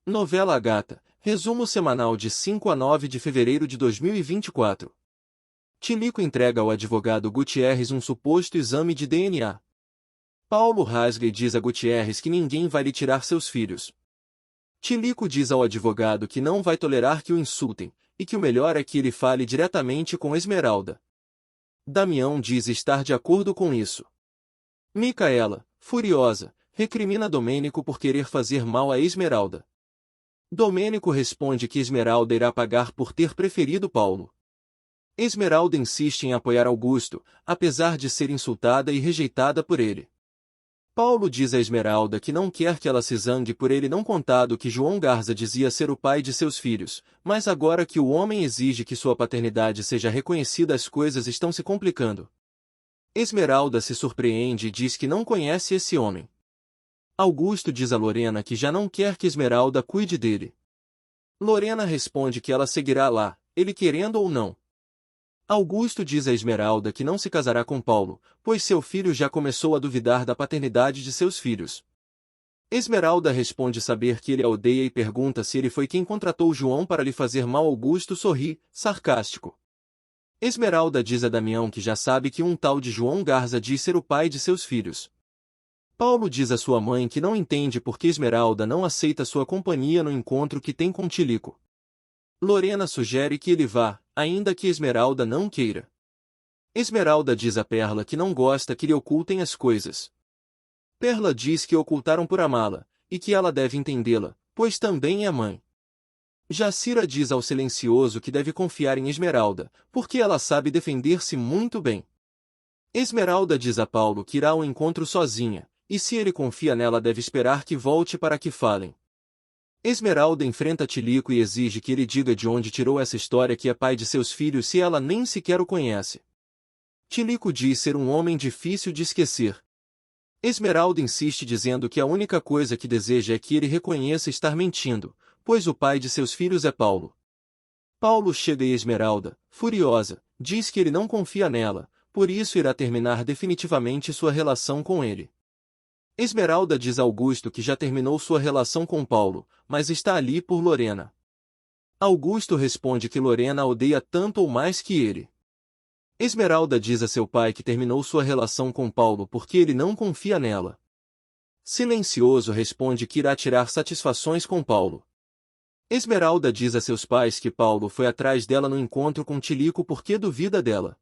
Novela A Gata, resumo semanal de 5 a 9 de fevereiro de 2024. Tilico entrega ao advogado Gutierrez um suposto exame de DNA. Paulo rasga e diz a Gutierrez que ninguém vai lhe tirar seus filhos. Tilico diz ao advogado que não vai tolerar que o insultem, e que o melhor é que ele fale diretamente com Esmeralda. Damião diz estar de acordo com isso. Micaela, furiosa, recrimina Domênico por querer fazer mal a Esmeralda. Domênico responde que Esmeralda irá pagar por ter preferido Paulo. Esmeralda insiste em apoiar Augusto, apesar de ser insultada e rejeitada por ele. Paulo diz a Esmeralda que não quer que ela se zangue por ele não contado que João Garza dizia ser o pai de seus filhos, mas agora que o homem exige que sua paternidade seja reconhecida, as coisas estão se complicando. Esmeralda se surpreende e diz que não conhece esse homem. Augusto diz a Lorena que já não quer que Esmeralda cuide dele. Lorena responde que ela seguirá lá, ele querendo ou não. Augusto diz a Esmeralda que não se casará com Paulo, pois seu filho já começou a duvidar da paternidade de seus filhos. Esmeralda responde saber que ele a odeia e pergunta se ele foi quem contratou João para lhe fazer mal. Augusto sorri, sarcástico. Esmeralda diz a Damião que já sabe que um tal de João Garza diz ser o pai de seus filhos. Paulo diz a sua mãe que não entende por que Esmeralda não aceita sua companhia no encontro que tem com Tilico. Lorena sugere que ele vá, ainda que Esmeralda não queira. Esmeralda diz a Perla que não gosta que lhe ocultem as coisas. Perla diz que ocultaram por amá-la, e que ela deve entendê-la, pois também é mãe. Jacira diz ao Silencioso que deve confiar em Esmeralda, porque ela sabe defender-se muito bem. Esmeralda diz a Paulo que irá ao encontro sozinha, e se ele confia nela deve esperar que volte para que falem. Esmeralda enfrenta Tilico e exige que ele diga de onde tirou essa história que é pai de seus filhos se ela nem sequer o conhece. Tilico diz ser um homem difícil de esquecer. Esmeralda insiste dizendo que a única coisa que deseja é que ele reconheça estar mentindo, pois o pai de seus filhos é Paulo. Paulo chega e Esmeralda, furiosa, diz que ele não confia nela, por isso irá terminar definitivamente sua relação com ele. Esmeralda diz a Augusto que já terminou sua relação com Paulo, mas está ali por Lorena. Augusto responde que Lorena a odeia tanto ou mais que ele. Esmeralda diz a seu pai que terminou sua relação com Paulo porque ele não confia nela. Silencioso responde que irá tirar satisfações com Paulo. Esmeralda diz a seus pais que Paulo foi atrás dela no encontro com Tilico porque duvida dela.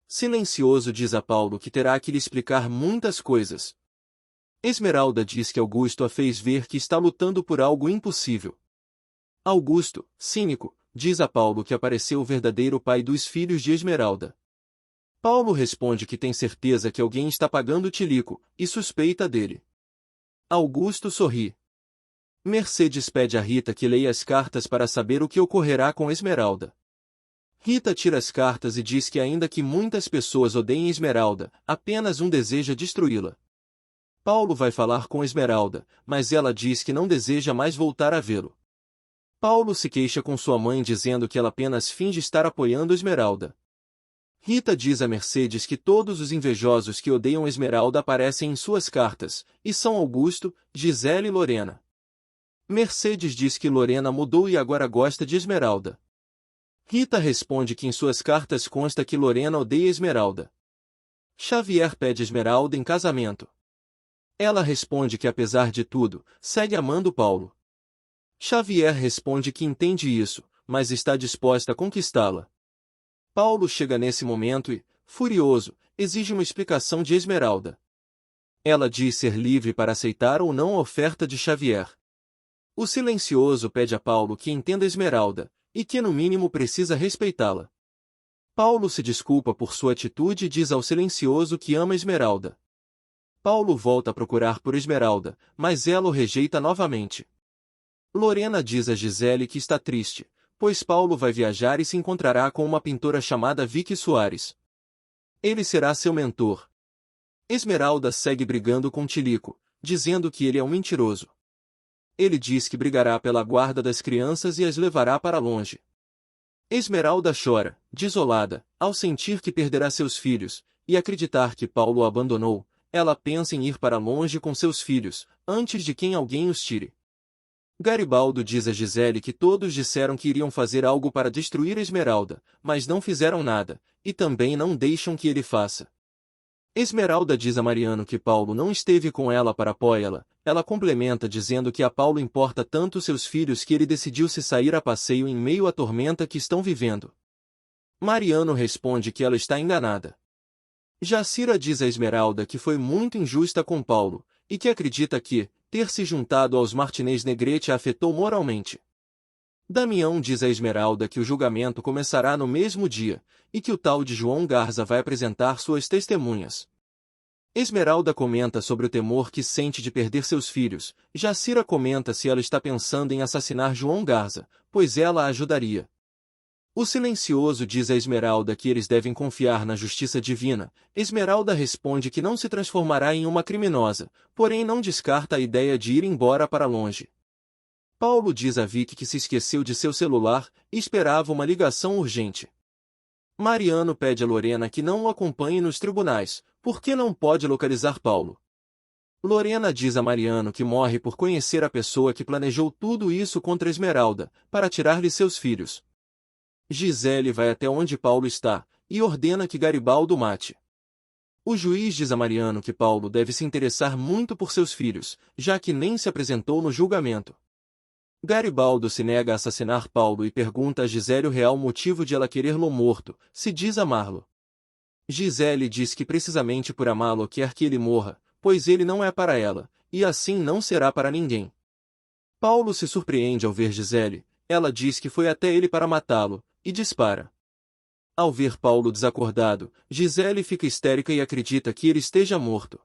Silencioso diz a Paulo que terá que lhe explicar muitas coisas. Esmeralda diz que Augusto a fez ver que está lutando por algo impossível. Augusto, cínico, diz a Paulo que apareceu o verdadeiro pai dos filhos de Esmeralda. Paulo responde que tem certeza que alguém está pagando Tilico, e suspeita dele. Augusto sorri. Mercedes pede a Rita que leia as cartas para saber o que ocorrerá com Esmeralda. Rita tira as cartas e diz que ainda que muitas pessoas odeiem Esmeralda, apenas um deseja destruí-la. Paulo vai falar com Esmeralda, mas ela diz que não deseja mais voltar a vê-lo. Paulo se queixa com sua mãe dizendo que ela apenas finge estar apoiando Esmeralda. Rita diz a Mercedes que todos os invejosos que odeiam Esmeralda aparecem em suas cartas, e são Augusto, Gisele e Lorena. Mercedes diz que Lorena mudou e agora gosta de Esmeralda. Rita responde que em suas cartas consta que Lorena odeia Esmeralda. Xavier pede Esmeralda em casamento. Ela responde que apesar de tudo, segue amando Paulo. Xavier responde que entende isso, mas está disposta a conquistá-la. Paulo chega nesse momento e, furioso, exige uma explicação de Esmeralda. Ela diz ser livre para aceitar ou não a oferta de Xavier. O Silencioso pede a Paulo que entenda Esmeralda, e que no mínimo precisa respeitá-la. Paulo se desculpa por sua atitude e diz ao Silencioso que ama Esmeralda. Paulo volta a procurar por Esmeralda, mas ela o rejeita novamente. Lorena diz a Gisele que está triste, pois Paulo vai viajar e se encontrará com uma pintora chamada Vicky Soares. Ele será seu mentor. Esmeralda segue brigando com Tilico, dizendo que ele é um mentiroso. Ele diz que brigará pela guarda das crianças e as levará para longe. Esmeralda chora, desolada, ao sentir que perderá seus filhos, e acreditar que Paulo a abandonou. Ela pensa em ir para longe com seus filhos, antes de que alguém os tire. Garibaldo diz a Gisele que todos disseram que iriam fazer algo para destruir Esmeralda, mas não fizeram nada, e também não deixam que ele faça. Esmeralda diz a Mariano que Paulo não esteve com ela para apoiá-la. Ela complementa dizendo que a Paulo importa tanto seus filhos que ele decidiu se sair a passeio em meio à tormenta que estão vivendo. Mariano responde que ela está enganada. Jacira diz a Esmeralda que foi muito injusta com Paulo, e que acredita que ter se juntado aos Martinez Negrete a afetou moralmente. Damião diz a Esmeralda que o julgamento começará no mesmo dia, e que o tal de João Garza vai apresentar suas testemunhas. Esmeralda comenta sobre o temor que sente de perder seus filhos. Jacira comenta se ela está pensando em assassinar João Garza, pois ela a ajudaria. O Silencioso diz a Esmeralda que eles devem confiar na justiça divina. Esmeralda responde que não se transformará em uma criminosa, porém não descarta a ideia de ir embora para longe. Paulo diz a Vicky que se esqueceu de seu celular e esperava uma ligação urgente. Mariano pede a Lorena que não o acompanhe nos tribunais, porque não pode localizar Paulo. Lorena diz a Mariano que morre por conhecer a pessoa que planejou tudo isso contra Esmeralda, para tirar-lhe seus filhos. Gisele vai até onde Paulo está, e ordena que Garibaldo o mate. O juiz diz a Mariano que Paulo deve se interessar muito por seus filhos, já que nem se apresentou no julgamento. Garibaldo se nega a assassinar Paulo e pergunta a Gisele o real motivo de ela querer-lo morto, se diz amá-lo. Gisele diz que precisamente por amá-lo quer que ele morra, pois ele não é para ela, e assim não será para ninguém. Paulo se surpreende ao ver Gisele, ela diz que foi até ele para matá-lo, e dispara. Ao ver Paulo desacordado, Gisele fica histérica e acredita que ele esteja morto.